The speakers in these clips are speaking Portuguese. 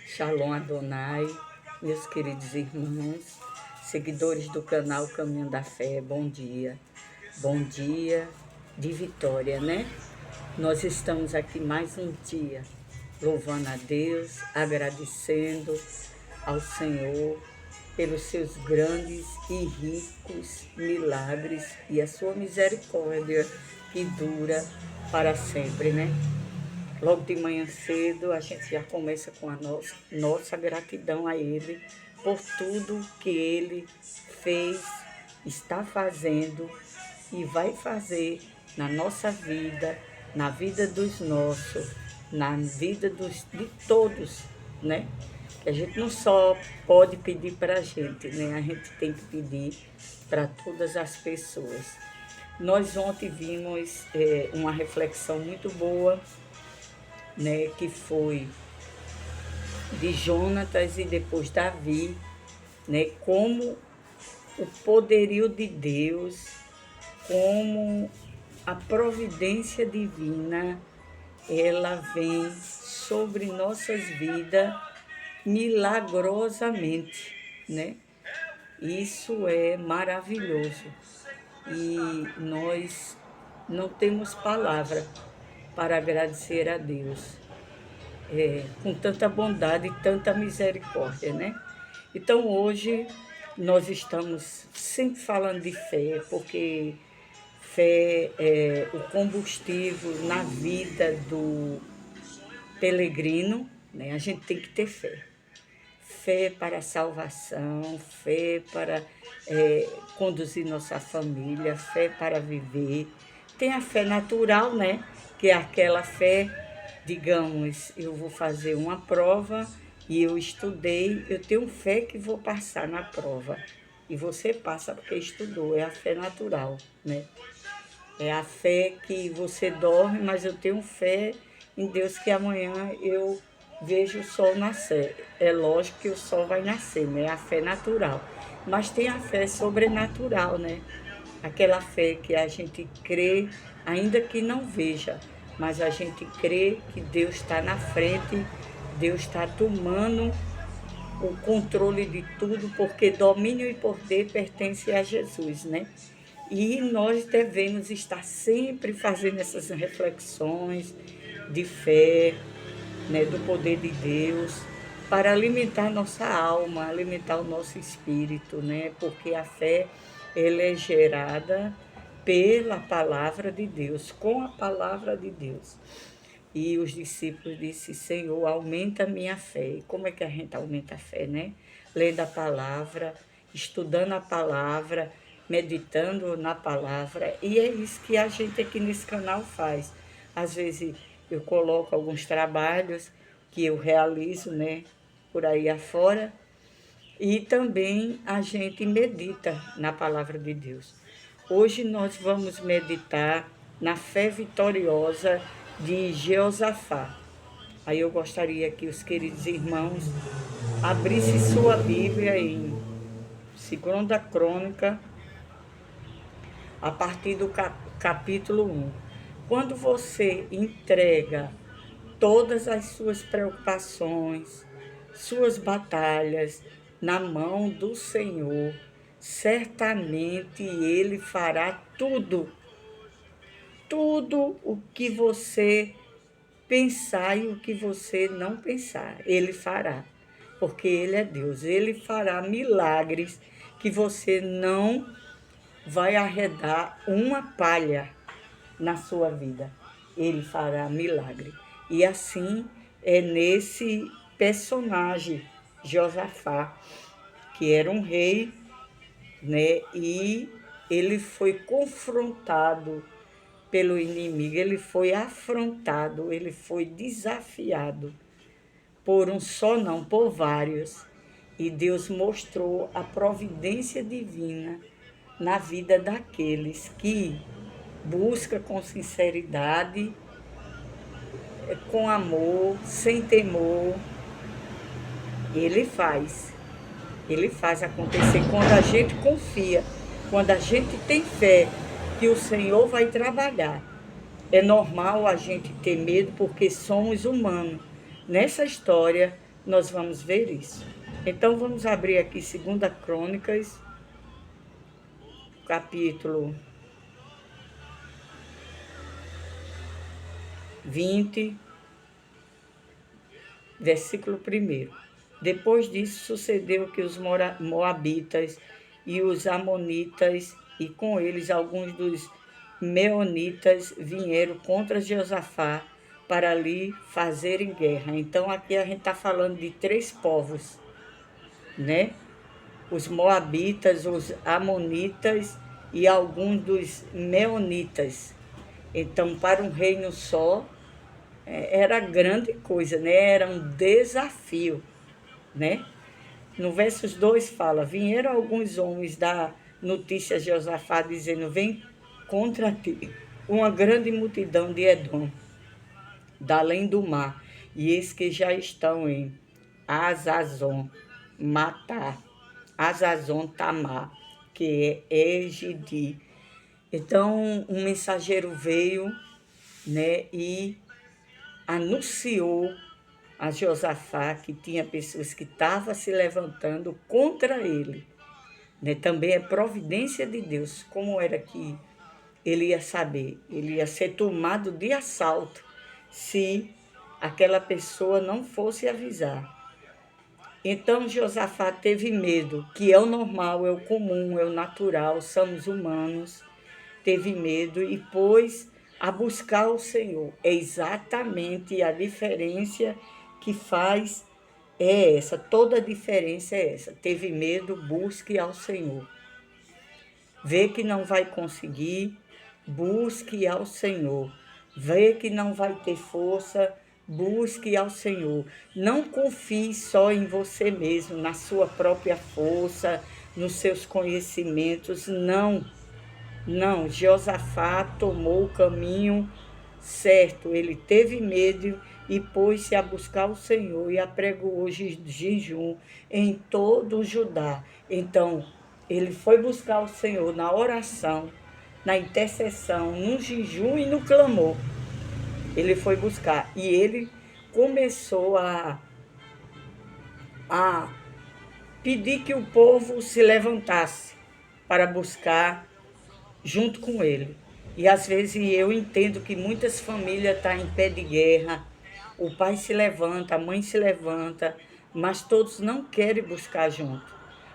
Shalom Adonai, meus queridos irmãos, seguidores do canal Caminho da Fé, bom dia. Bom dia de vitória, né? Nós estamos aqui mais um dia, louvando a Deus, agradecendo ao Senhor pelos seus grandes e ricos milagres e a sua misericórdia que dura para sempre, né? Logo de manhã cedo, a gente já começa com a nossa gratidão a Ele por tudo que Ele fez, está fazendo e vai fazer na nossa vida, na vida dos nossos, na vida de todos, né? Que a gente não só pode pedir para a gente, né? A gente tem que pedir para todas as pessoas. Nós ontem vimos uma reflexão muito boa, né, que foi de Jonatas e depois Davi, né, como o poderio de Deus, como a providência divina, ela vem sobre nossas vidas milagrosamente, né? Isso é maravilhoso e nós não temos palavra para agradecer a Deus, com tanta bondade e tanta misericórdia, né? Então hoje nós estamos sempre falando de fé, porque fé é o combustível na vida do peregrino, né? A gente tem que ter fé. Fé para a salvação, fé para conduzir nossa família, fé para viver. Tem a fé natural, né? Que é aquela fé, digamos, eu vou fazer uma prova e eu estudei, eu tenho fé que vou passar na prova. E você passa porque estudou, é a fé natural, né? É a fé que você dorme, mas eu tenho fé em Deus que amanhã eu vejo o sol nascer. É lógico que o sol vai nascer, né? É a fé natural. Mas tem a fé sobrenatural, né? Aquela fé que a gente crê, ainda que não veja, mas a gente crê que Deus está na frente, Deus está tomando o controle de tudo, porque domínio e poder pertencem a Jesus, né? E nós devemos estar sempre fazendo essas reflexões de fé, né, do poder de Deus, para alimentar nossa alma, alimentar o nosso espírito, né? Porque a fé, ela é gerada pela palavra de Deus, com a palavra de Deus. E os discípulos disseram, Senhor, aumenta a minha fé. E como é que a gente aumenta a fé, né? Lendo a palavra, estudando a palavra, meditando na palavra. E é isso que a gente aqui nesse canal faz. Às vezes eu coloco alguns trabalhos que eu realizo, né, por aí afora. E também a gente medita na palavra de Deus. Hoje nós vamos meditar na fé vitoriosa de Jeosafá. Aí eu gostaria que os queridos irmãos abrissem sua Bíblia em 2ª Crônica, a partir do capítulo 1. Quando você entrega todas as suas preocupações, suas batalhas na mão do Senhor, certamente Ele fará tudo o que você pensar e o que você não pensar, Ele fará, porque Ele é Deus. Ele fará milagres que você não vai arredar uma palha na sua vida. Ele fará milagre. E assim é nesse personagem, Josafá, que era um rei, né? E ele foi confrontado pelo inimigo, ele foi afrontado, ele foi desafiado por um só não, por vários. E Deus mostrou a providência divina na vida daqueles que busca com sinceridade, com amor, sem temor. Ele faz. Ele faz acontecer quando a gente confia, quando a gente tem fé que o Senhor vai trabalhar. É normal a gente ter medo porque somos humanos. Nessa história, nós vamos ver isso. Então vamos abrir aqui 2 Crônicas, capítulo 20, versículo 1. Depois disso sucedeu que os moabitas e os amonitas, e com eles alguns dos meonitas, vieram contra Josafá para lhe fazerem guerra. Então aqui a gente está falando de 3 povos, né? Os moabitas, os amonitas e alguns dos meonitas. Então, para um reino só, era grande coisa, né? Era um desafio, né? No versos 2 fala: vieram alguns homens da notícia a Josafá, dizendo: vem contra ti uma grande multidão de Edom, da além do mar, e eis que já estão em Azazon, Matar, Azazon Tamar, que é Egidi. Então, um mensageiro veio, né, e anunciou a Josafá que tinha pessoas que estavam se levantando contra ele. Né? Também é providência de Deus. Como era que ele ia saber? Ele ia ser tomado de assalto se aquela pessoa não fosse avisar. Então Josafá teve medo, que é o normal, é o comum, é o natural, somos humanos. Teve medo e pôs a buscar o Senhor. É exatamente a diferença que faz é essa, toda a diferença é essa. Teve medo, busque ao Senhor. Vê que não vai conseguir, busque ao Senhor. Vê que não vai ter força, busque ao Senhor. Não confie só em você mesmo, na sua própria força, nos seus conhecimentos. Não, não. Josafá tomou o caminho certo. Ele teve medo e pôs-se a buscar o Senhor e apregoou jejum em todo o Judá. Então, ele foi buscar o Senhor na oração, na intercessão, no jejum e no clamor. Ele foi buscar e ele começou a pedir que o povo se levantasse para buscar junto com ele. E às vezes eu entendo que muitas famílias estão em pé de guerra, o pai se levanta, a mãe se levanta, mas todos não querem buscar junto.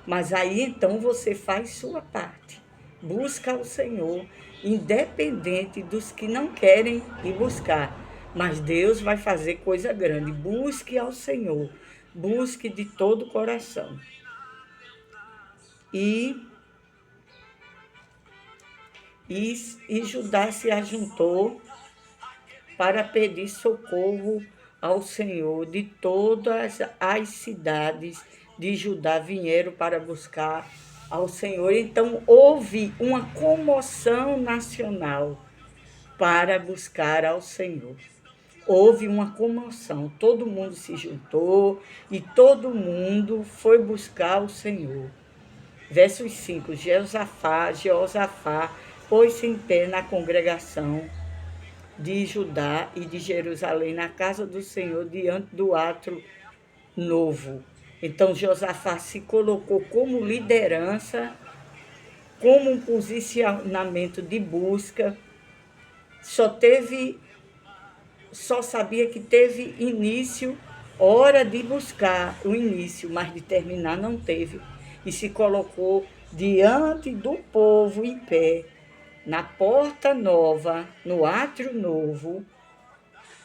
Mas aí então você faz sua parte. Busca o Senhor, independente dos que não querem ir buscar. Mas Deus vai fazer coisa grande. Busque ao Senhor. Busque de todo o coração. E Judá se ajuntou para pedir socorro ao Senhor. De todas as cidades de Judá vieram para buscar ao Senhor. Então houve uma comoção nacional para buscar ao Senhor. Houve uma comoção, todo mundo se juntou e todo mundo foi buscar o Senhor. Versos 5, Jeosafá pôs-se em pé na congregação de Judá e de Jerusalém, na casa do Senhor, diante do átrio novo. Então Josafá se colocou como liderança, como um posicionamento de busca. Só sabia que teve início, hora de buscar o início, mas de terminar não teve. E se colocou diante do povo em pé, na porta nova, no átrio novo,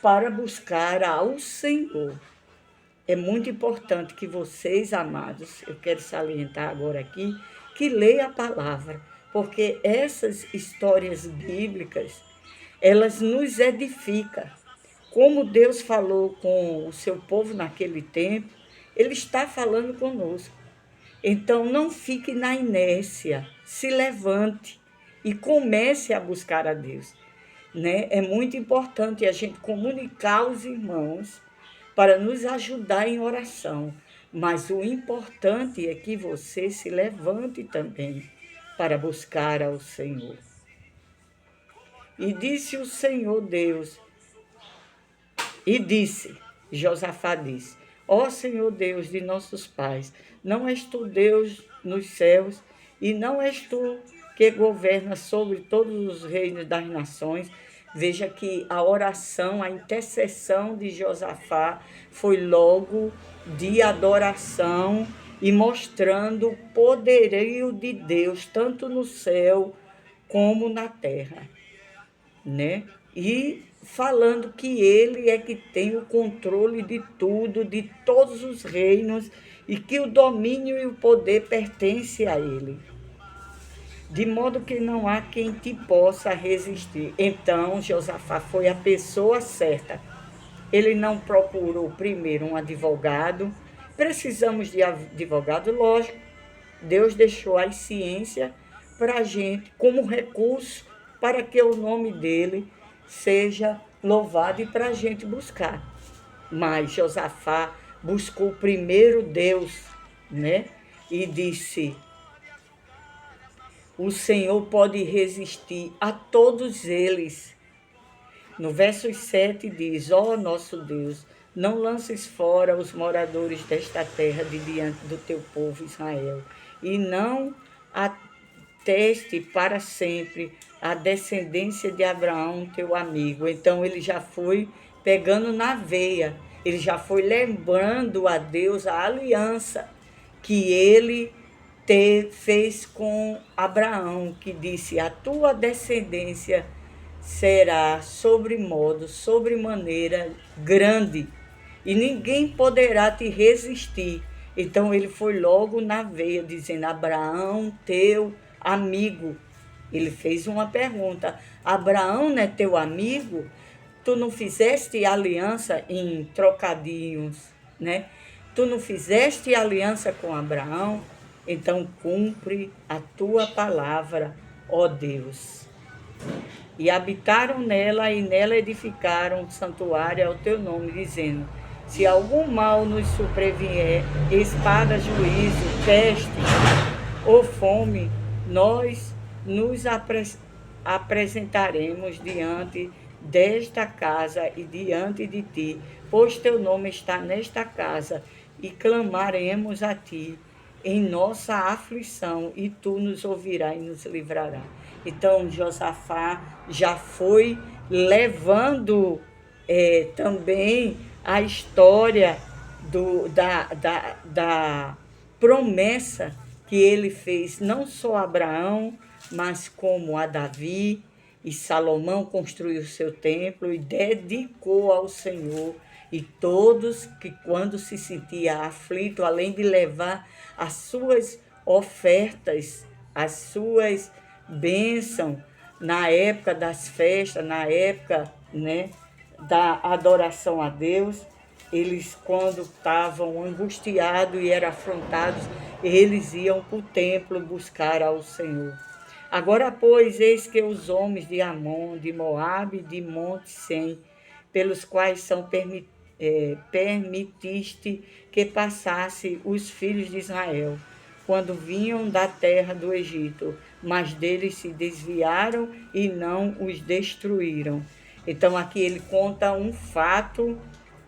para buscar ao Senhor. É muito importante que vocês, amados, eu quero salientar agora aqui, que leiam a palavra, porque essas histórias bíblicas, elas nos edificam. Como Deus falou com o seu povo naquele tempo, Ele está falando conosco. Então, não fique na inércia, se levante e comece a buscar a Deus. Né? É muito importante a gente comunicar aos irmãos para nos ajudar em oração. Mas o importante é que você se levante também para buscar ao Senhor. E disse o Senhor Deus, Josafá disse, Ó Senhor Deus de nossos pais, não és tu Deus nos céus, e não és tu que governas sobre todos os reinos das nações. Veja que a oração, a intercessão de Josafá foi logo de adoração e mostrando o poderio de Deus, tanto no céu como na terra, né? E falando que ele é que tem o controle de tudo, de todos os reinos, e que o domínio e o poder pertence a ele, de modo que não há quem te possa resistir. Então, Josafá foi a pessoa certa. Ele não procurou primeiro um advogado. Precisamos de advogado, lógico. Deus deixou a ciência para a gente como recurso para que o nome dele seja louvado e para a gente buscar. Mas Josafá buscou primeiro Deus, né? E disse: o Senhor pode resistir a todos eles. No verso 7 diz: ó nosso Deus, não lances fora os moradores desta terra de diante do teu povo Israel, e não ateste para sempre a descendência de Abraão, teu amigo. Então ele já foi pegando na veia, ele já foi lembrando a Deus a aliança que ele fez com Abraão, que disse: a tua descendência será sobremaneira grande, e ninguém poderá te resistir. Então ele foi logo na veia, dizendo: Abraão, teu amigo. Ele fez uma pergunta: Abraão não é teu amigo? Tu não fizeste aliança em trocadinhos, né? Tu não fizeste aliança com Abraão? Então cumpre a tua palavra, ó Deus. E habitaram nela, e nela edificaram um santuário ao teu nome, dizendo: se algum mal nos sobrevier, espada, juízo, peste ou fome, nós nos apresentaremos diante desta casa e diante de ti, pois teu nome está nesta casa, e clamaremos a ti em nossa aflição, e tu nos ouvirás e nos livrarás. Então, Josafá já foi levando também a história da promessa que ele fez, não só a Abraão, mas como a Davi, e Salomão construiu seu templo e dedicou ao Senhor. E todos que, quando se sentia aflito, além de levar as suas ofertas, as suas bênçãos, na época das festas, na época, né, da adoração a Deus, eles, quando estavam angustiados e eram afrontados, eles iam para o templo buscar ao Senhor. Agora, pois, eis que os homens de Amon, de Moabe, de Monte Sem, pelos quais permitiste que passasse os filhos de Israel, quando vinham da terra do Egito, mas deles se desviaram e não os destruíram. Então aqui ele conta um fato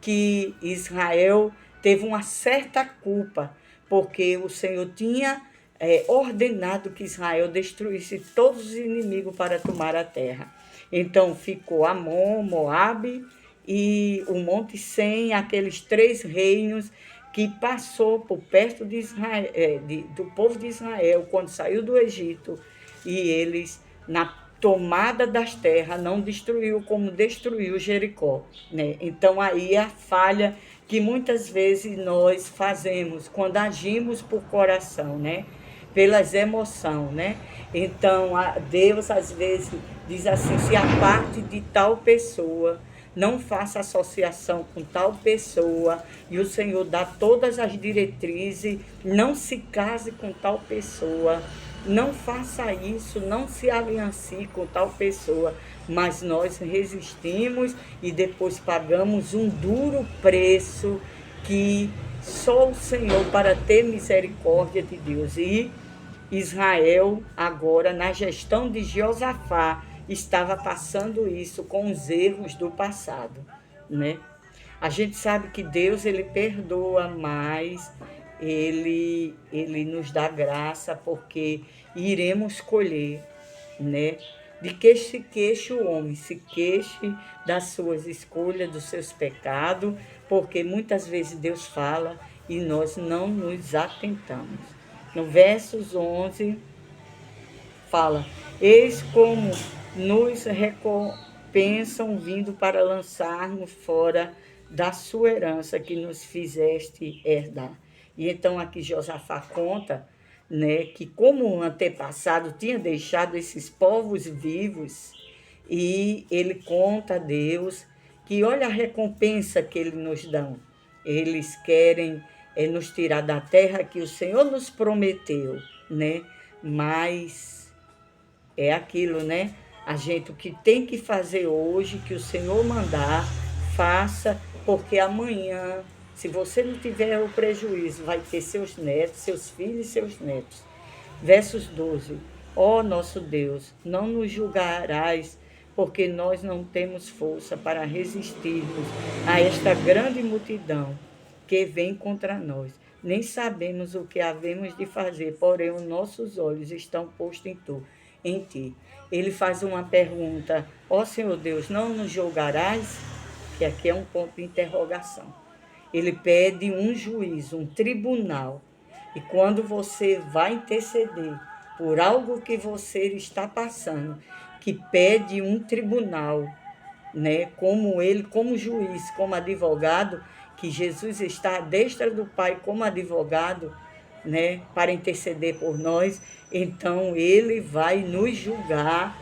que Israel teve uma certa culpa, porque o Senhor tinha ordenado que Israel destruísse todos os inimigos para tomar a terra. Então ficou Amon, Moabe e o Monte Sem, aqueles 3 reinos que passou por perto de Israel, do povo de Israel quando saiu do Egito, e eles, na tomada das terras, não destruiu como destruiu Jericó, né? Então aí é a falha que muitas vezes nós fazemos quando agimos por coração, né? Pelas emoções, né? Então Deus às vezes diz assim: se a parte de tal pessoa, não faça associação com tal pessoa, e o Senhor dá todas as diretrizes, não se case com tal pessoa, não faça isso, não se aliancie com tal pessoa, mas nós resistimos e depois pagamos um duro preço que só o Senhor, para ter misericórdia de Deus. E Israel, agora, na gestão de Josafá, estava passando isso com os erros do passado, né? A gente sabe que Deus, ele perdoa, mas ele nos dá graça, porque iremos colher, né? De que se queixe o homem, se queixe das suas escolhas, dos seus pecados, porque muitas vezes Deus fala e nós não nos atentamos. No versos 11 fala: eis como nos recompensam vindo para lançarmos fora da sua herança que nos fizeste herdar. E então aqui Josafá conta, né, que como o antepassado tinha deixado esses povos vivos, e ele conta a Deus que olha a recompensa que eles nos dão. Eles querem nos tirar da terra que o Senhor nos prometeu, né? Mas é aquilo, né? A gente, o que tem que fazer hoje, que o Senhor mandar, faça, porque amanhã, se você não tiver o prejuízo, vai ter seus netos, seus filhos e seus netos. Versos 12. Ó nosso Deus, não nos julgarás, porque nós não temos força para resistirmos a esta grande multidão que vem contra nós. Nem sabemos o que havemos de fazer, porém os nossos olhos estão postos em ti. Ele faz uma pergunta: ó Senhor Deus, não nos julgarás? Que aqui é um ponto de interrogação. Ele pede um juízo, um tribunal. E quando você vai interceder por algo que você está passando, que pede um tribunal, né, como ele, como juiz, como advogado, que Jesus está à destra do Pai como advogado, né, para interceder por nós, então ele vai nos julgar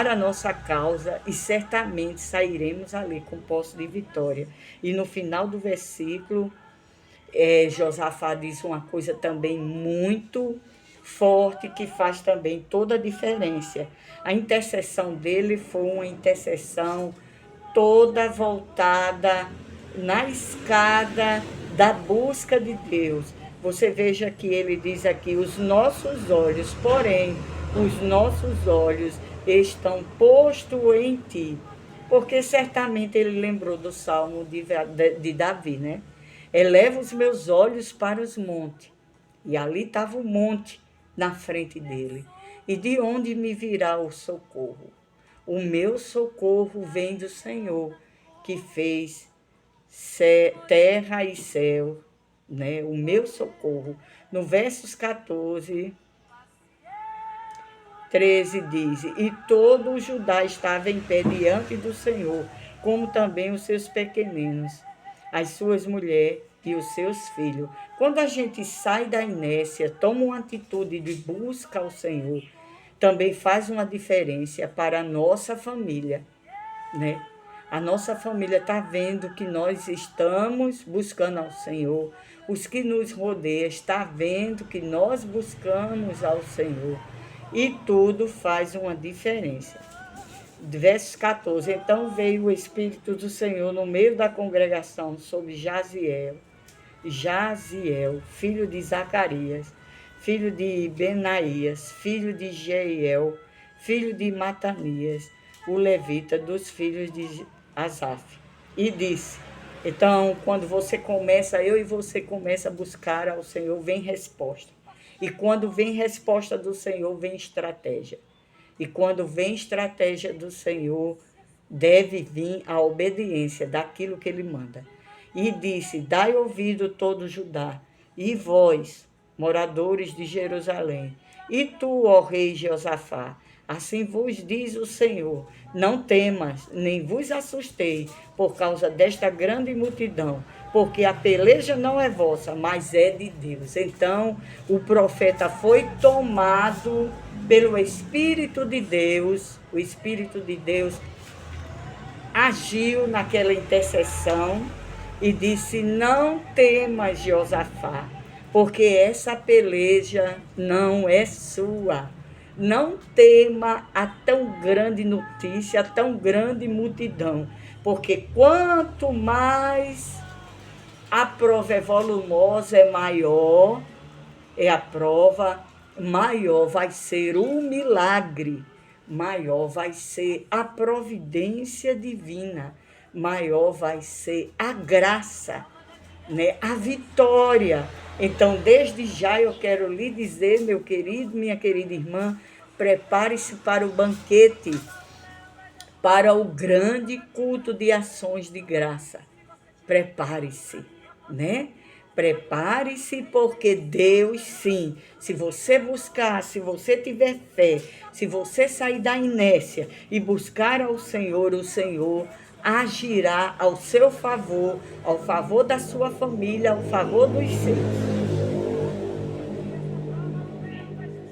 a nossa causa, e certamente sairemos ali com posse de vitória. E no final do versículo, Josafá diz uma coisa também muito forte, que faz também toda a diferença. A intercessão dele foi uma intercessão toda voltada na escada da busca de Deus. Você veja que ele diz aqui: os nossos olhos, porém, os nossos olhos estão postos em ti. Porque certamente ele lembrou do salmo de Davi, né? Eleva os meus olhos para os montes. E ali estava o monte na frente dele. E de onde me virá o socorro? O meu socorro vem do Senhor, que fez terra e céu, né? O meu socorro. No versos 14, 13 diz: e todo o Judá estava em pé diante do Senhor, como também os seus pequeninos, as suas mulheres e os seus filhos. Quando a gente sai da inércia, toma uma atitude de busca ao Senhor, também faz uma diferença para a nossa família, né? A nossa família está vendo que nós estamos buscando ao Senhor. Os que nos rodeiam estão vendo que nós buscamos ao Senhor. E tudo faz uma diferença. Versos 14. Então veio o Espírito do Senhor no meio da congregação sobre Jaziel, filho de Zacarias, filho de Benaías, filho de Jeiel, filho de Matanias, o levita dos filhos de Asaf. E disse: então, quando você começa, eu e você começa a buscar ao Senhor, vem resposta. E quando vem resposta do Senhor, vem estratégia. E quando vem estratégia do Senhor, deve vir a obediência daquilo que ele manda. E disse: dai ouvido todo Judá, e vós, moradores de Jerusalém, e tu, ó rei Josafá, assim vos diz o Senhor: não temas, nem vos assustei por causa desta grande multidão, porque a peleja não é vossa, mas é de Deus. Então, o profeta foi tomado pelo Espírito de Deus. O Espírito de Deus agiu naquela intercessão e disse: não temas, Josafá, porque essa peleja não é sua. Não tema a tão grande notícia, a tão grande multidão, porque quanto mais a prova é volumosa, é maior, é a prova, maior vai ser o milagre, maior vai ser a providência divina, maior vai ser a graça, né? A vitória. Então, desde já eu quero lhe dizer, meu querido, minha querida irmã, prepare-se para o banquete, para o grande culto de ações de graça. Prepare-se, né? Prepare-se, porque Deus, sim, se você buscar, se você tiver fé, se você sair da inércia e buscar ao Senhor, o Senhor agirá ao seu favor, ao favor da sua família, ao favor dos seus.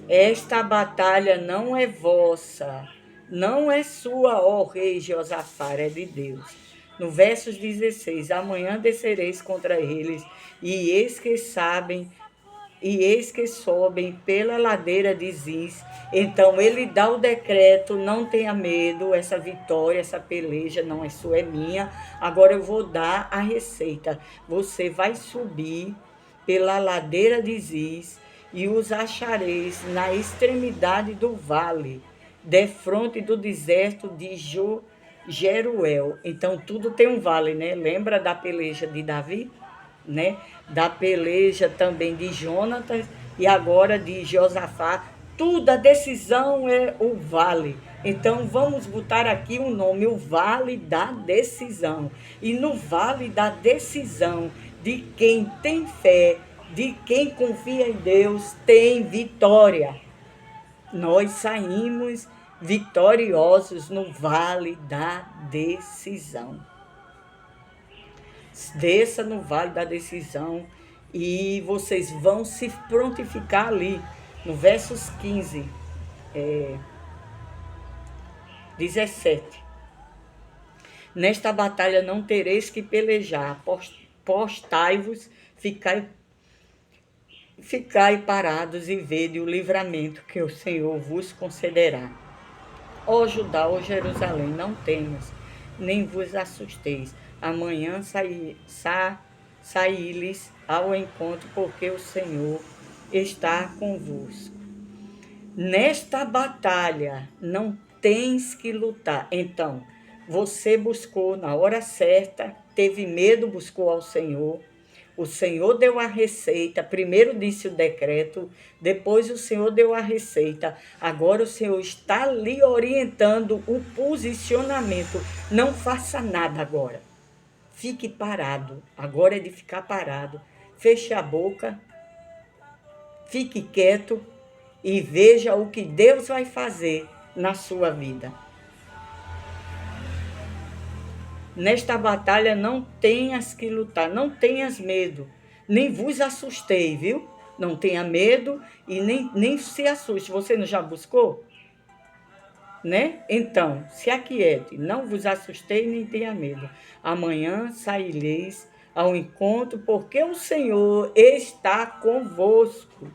Esta batalha não é vossa, não é sua, ó rei Josafá, é de Deus. No versos 16, amanhã descereis contra eles, e eis que sabem, e eis que sobem pela ladeira de Ziz. Então ele dá o decreto, não tenha medo, essa vitória, essa peleja não é sua, é minha. Agora eu vou dar a receita. Você vai subir pela ladeira de Ziz, e os achareis na extremidade do vale, defronte do deserto de Jeruel. Então, tudo tem um vale, né? Lembra da peleja de Davi, né? Da peleja também de Jonatas e agora de Josafá. Tudo, a decisão é o vale. Então, vamos botar aqui um nome, o Vale da Decisão. E no Vale da Decisão, de quem tem fé, de quem confia em Deus, tem vitória. Nós saímos vitoriosos no Vale da Decisão. Desça no Vale da Decisão e vocês vão se prontificar ali, no versos 15, 17. Nesta batalha não tereis que pelejar, postai-vos, ficai parados e vede o livramento que o Senhor vos concederá. Ó Judá, ó Jerusalém, não temas, nem vos assusteis. Amanhã saí-lhes ao encontro, porque o Senhor está convosco. Nesta batalha não tens que lutar. Então, você buscou na hora certa, teve medo, buscou ao Senhor. O Senhor deu a receita, primeiro disse o decreto, depois o Senhor deu a receita. Agora o Senhor está lhe orientando o posicionamento. Não faça nada agora. Fique parado. Agora é de ficar parado. Feche a boca, fique quieto e veja o que Deus vai fazer na sua vida. Nesta batalha não tenhas que lutar, não tenhas medo, nem vos assustei, viu? Não tenha medo e nem se assuste. Você não já buscou? Né? Então, se aquiete, não vos assustei nem tenha medo. Amanhã saireis ao encontro, porque o Senhor está convosco.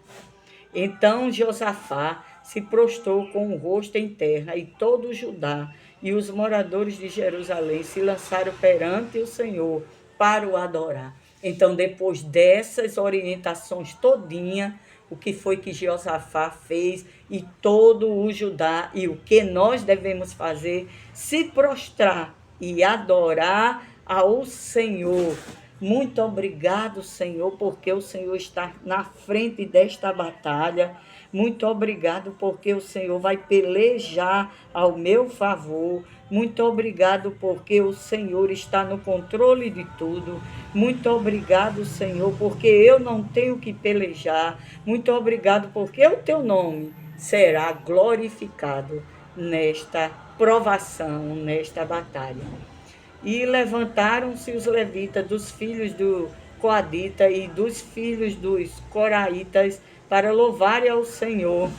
Então Josafá se prostrou com o rosto em terra, e todo Judá e os moradores de Jerusalém se lançaram perante o Senhor para o adorar. Então, depois dessas orientações todinha, o que foi que Josafá fez e todo o Judá, e o que nós devemos fazer? Se prostrar e adorar ao Senhor. Muito obrigado, Senhor, porque o Senhor está na frente desta batalha. Muito obrigado, porque o Senhor vai pelejar ao meu favor. Muito obrigado, porque o Senhor está no controle de tudo. Muito obrigado, Senhor, porque eu não tenho que pelejar. Muito obrigado, porque o teu nome será glorificado nesta provação, nesta batalha. E levantaram-se os levitas dos filhos do Coadita e dos filhos dos Coraitas para louvarem ao Senhor,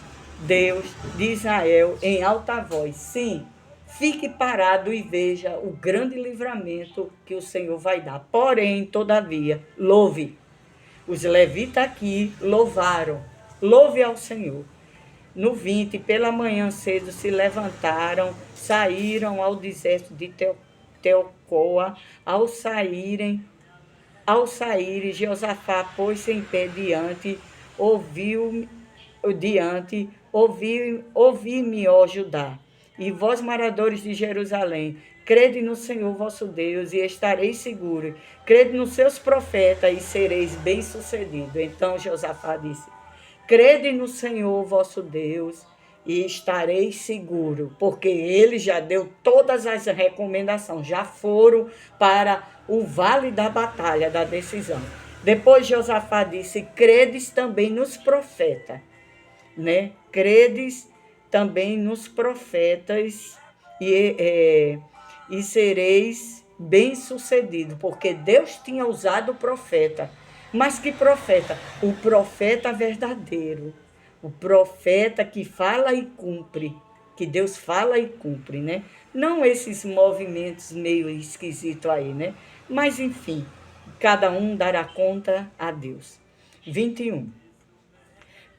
Deus de Israel, em alta voz. Sim, fique parado e veja o grande livramento que o Senhor vai dar. Porém, todavia, louve. Os levitas aqui louvaram. Louve ao Senhor. No 20, pela manhã cedo se levantaram, saíram ao deserto de Tecoa. Ao saírem, Josafá pôs-se em pé ouvi-me, ó Judá, e vós, moradores de Jerusalém, Crede no Senhor vosso Deus e estareis seguros. Crede nos seus profetas e sereis bem-sucedidos. Então Josafá disse: crede no Senhor vosso Deus e estareis seguro, porque ele já deu todas as recomendações, já foram para o vale da batalha, da decisão. Depois Josafá disse: credes também nos profetas, né? Credes também nos profetas e sereis bem-sucedidos, porque Deus tinha usado o profeta. Mas que profeta? O profeta verdadeiro, o profeta que fala e cumpre, que Deus fala e cumpre, né? Não esses movimentos meio esquisitos aí, né? Mas, enfim, cada um dará conta a Deus. 21.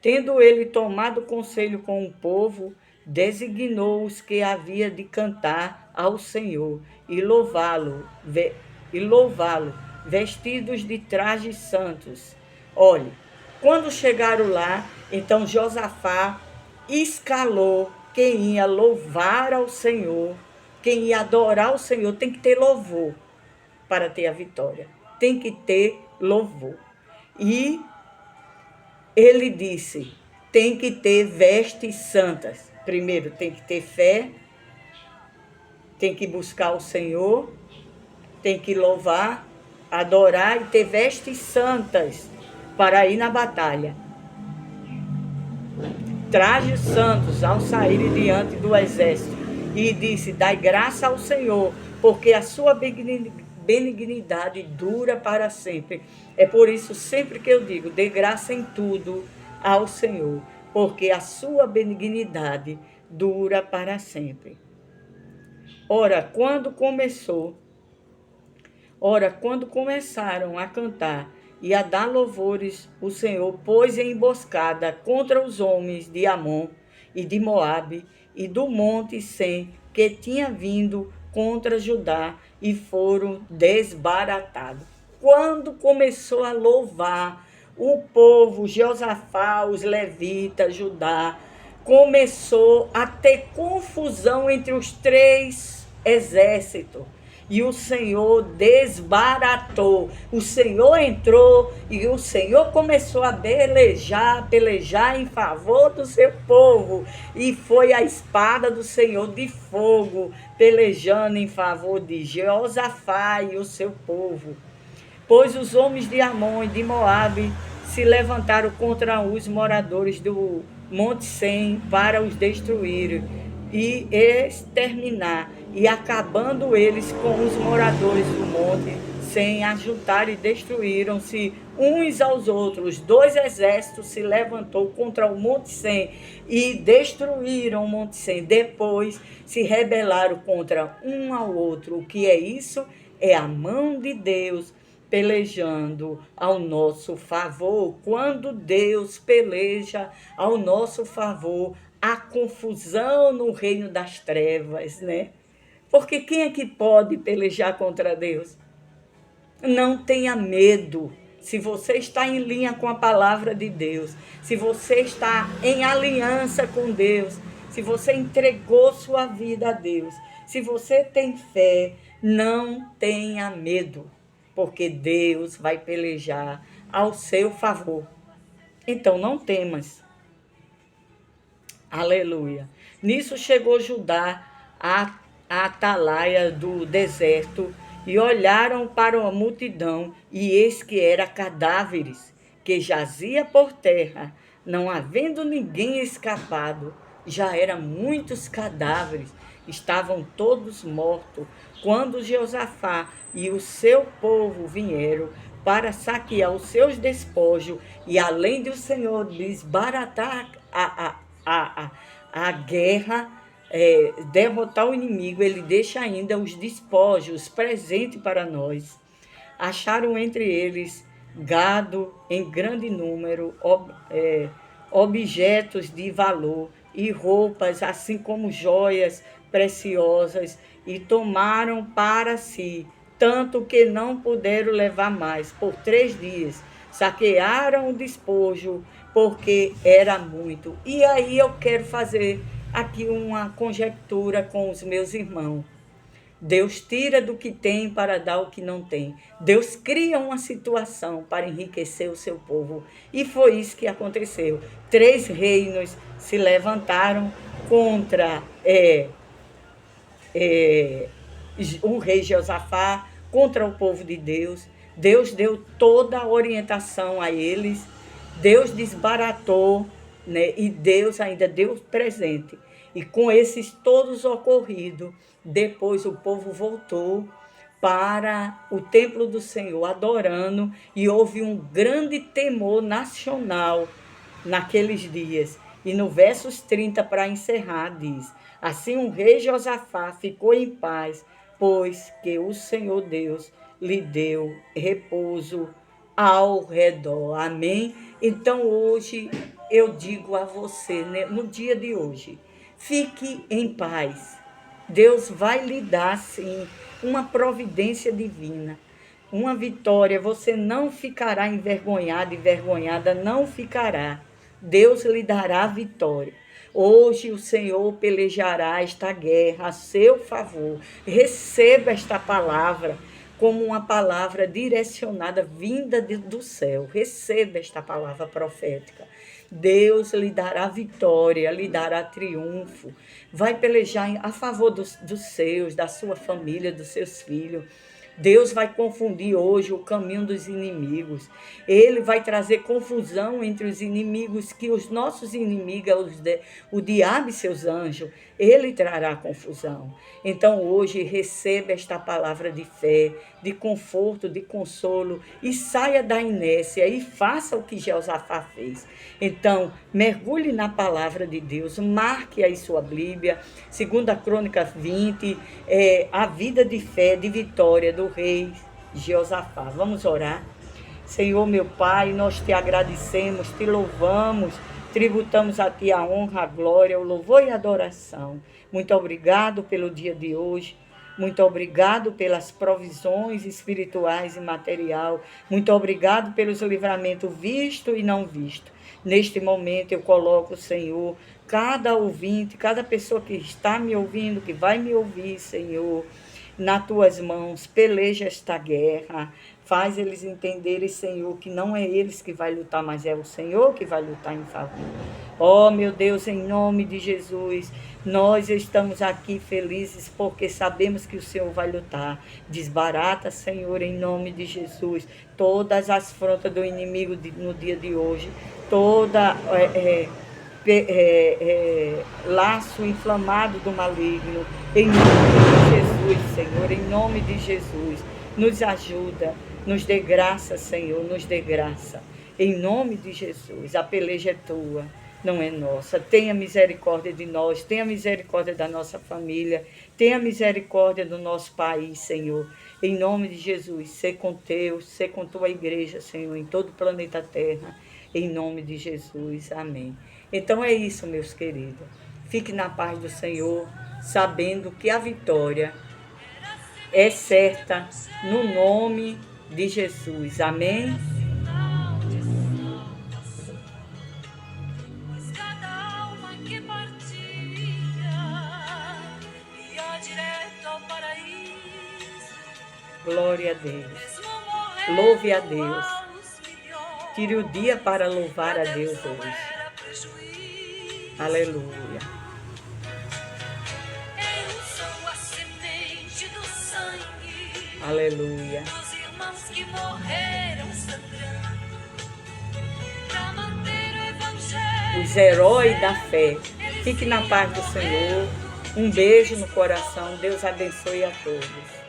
Tendo ele tomado conselho com o povo, designou os que havia de cantar ao Senhor e louvá-lo, vestidos de trajes santos. Olhe, quando chegaram lá, então Josafá escalou quem ia louvar ao Senhor, quem ia adorar o Senhor. Tem que ter louvor para ter a vitória. Tem que ter louvor. E ele disse: tem que ter vestes santas. Primeiro, tem que ter fé, tem que buscar o Senhor, tem que louvar, adorar e ter vestes santas para ir na batalha. Trajes santos ao saírem diante do exército. E disse: dai graça ao Senhor, porque a sua benignidade dura para sempre. É por isso sempre que eu digo: dê graça em tudo ao Senhor, porque a sua benignidade dura para sempre. Ora, quando começaram a cantar e a dar louvores, o Senhor pôs em emboscada contra os homens de Amon e de Moabe e do monte Sem, que tinha vindo contra Judá, e foram desbaratados. Quando começou a louvar, o povo, Josafá, os levitas, Judá, começou a ter confusão entre os três exércitos. E o Senhor desbaratou. O Senhor entrou e o Senhor começou a pelejar em favor do seu povo. E foi a espada do Senhor de fogo, pelejando em favor de Josafá e o seu povo. Pois os homens de Amon e de Moabe se levantaram contra os moradores do Monte Sem para os destruir e exterminar, e acabando eles com os moradores do monte, sem ajuntar, e destruíram-se uns aos outros. 2 exércitos se levantou contra o Monte Sem e destruíram o Monte Sem. Depois se rebelaram contra um ao outro. O que é isso? É a mão de Deus pelejando ao nosso favor. Quando Deus peleja ao nosso favor, há confusão no reino das trevas, né? Porque quem é que pode pelejar contra Deus? Não tenha medo. Se você está em linha com a palavra de Deus, se você está em aliança com Deus, se você entregou sua vida a Deus, se você tem fé, não tenha medo, porque Deus vai pelejar ao seu favor. Então não temas. Aleluia. Nisso chegou Judá à atalaia do deserto, e olharam para a multidão, e eis que era cadáveres, que jazia por terra, não havendo ninguém escapado. Já eram muitos cadáveres, estavam todos mortos, quando Josafá e o seu povo vieram para saquear os seus despojos, e além de o Senhor desbaratar a guerra, derrotar o inimigo, ele deixa ainda os despojos, os presentes para nós. Acharam entre eles gado em grande número, objetos de valor e roupas, assim como joias preciosas, e tomaram para si, tanto que não puderam levar mais. Por 3 dias saquearam o despojo, porque era muito. E aí eu quero fazer aqui uma conjectura com os meus irmãos. Deus tira do que tem para dar o que não tem. Deus cria uma situação para enriquecer o seu povo. E foi isso que aconteceu. 3 reinos se levantaram contra o rei Josafá, contra o povo de Deus. Deus deu toda a orientação a eles. Deus desbaratou, né? E Deus ainda deu presente. E com esses todos ocorridos, depois o povo voltou para o templo do Senhor, adorando, e houve um grande temor nacional naqueles dias. E no versos 30, para encerrar, diz: assim o rei Josafá ficou em paz, pois que o Senhor Deus lhe deu repouso ao redor. Amém? Então hoje eu digo a você, né, no dia de hoje, fique em paz. Deus vai lhe dar, sim, uma providência divina, uma vitória. Você não ficará envergonhado, envergonhada não ficará. Deus lhe dará vitória. Hoje o Senhor pelejará esta guerra a seu favor. Receba esta palavra como uma palavra direcionada, vinda do céu. Receba esta palavra profética. Deus lhe dará vitória, lhe dará triunfo. Vai pelejar a favor dos seus, da sua família, dos seus filhos. Deus vai confundir hoje o caminho dos inimigos. Ele vai trazer confusão entre os inimigos, que os nossos inimigos, o diabo e seus anjos, ele trará confusão. Então hoje receba esta palavra de fé, de conforto, de consolo, e saia da inércia e faça o que Josafá fez. Então, mergulhe na palavra de Deus, marque aí sua Bíblia, 2 Crônicas 20, a vida de fé, de vitória do rei Josafá. Vamos orar? Senhor, meu Pai, nós te agradecemos, te louvamos, tributamos a Ti a honra, a glória, o louvor e a adoração. Muito obrigado pelo dia de hoje. Muito obrigado pelas provisões espirituais e material. Muito obrigado pelos livramentos visto e não visto. Neste momento eu coloco, Senhor, cada ouvinte, cada pessoa que está me ouvindo, que vai me ouvir, Senhor, nas tuas mãos. Peleja esta guerra. Faz eles entenderem, Senhor, que não é eles que vai lutar, mas é o Senhor que vai lutar em favor. Oh, meu Deus, em nome de Jesus, nós estamos aqui felizes porque sabemos que o Senhor vai lutar. Desbarata, Senhor, em nome de Jesus, todas as frontas do inimigo no dia de hoje, toda laço inflamado do maligno, em nome de Jesus, Senhor, em nome de Jesus, nos ajuda. Nos dê graça, Senhor, nos dê graça. Em nome de Jesus, a peleja é tua, não é nossa. Tenha misericórdia de nós, tenha misericórdia da nossa família, tenha misericórdia do nosso país, Senhor. Em nome de Jesus, sê com tua igreja, Senhor, em todo o planeta Terra. Em nome de Jesus, amém. Então é isso, meus queridos. Fique na paz do Senhor, sabendo que a vitória é certa no nome de Jesus. Amém? Glória a Deus. Louve a Deus. Tire o dia para louvar a Deus hoje. Aleluia. Aleluia. Dos irmãos que morreram sangrando para manter o evangelho. Os heróis da fé. Fique na paz do Senhor. Um beijo no coração. Deus abençoe a todos.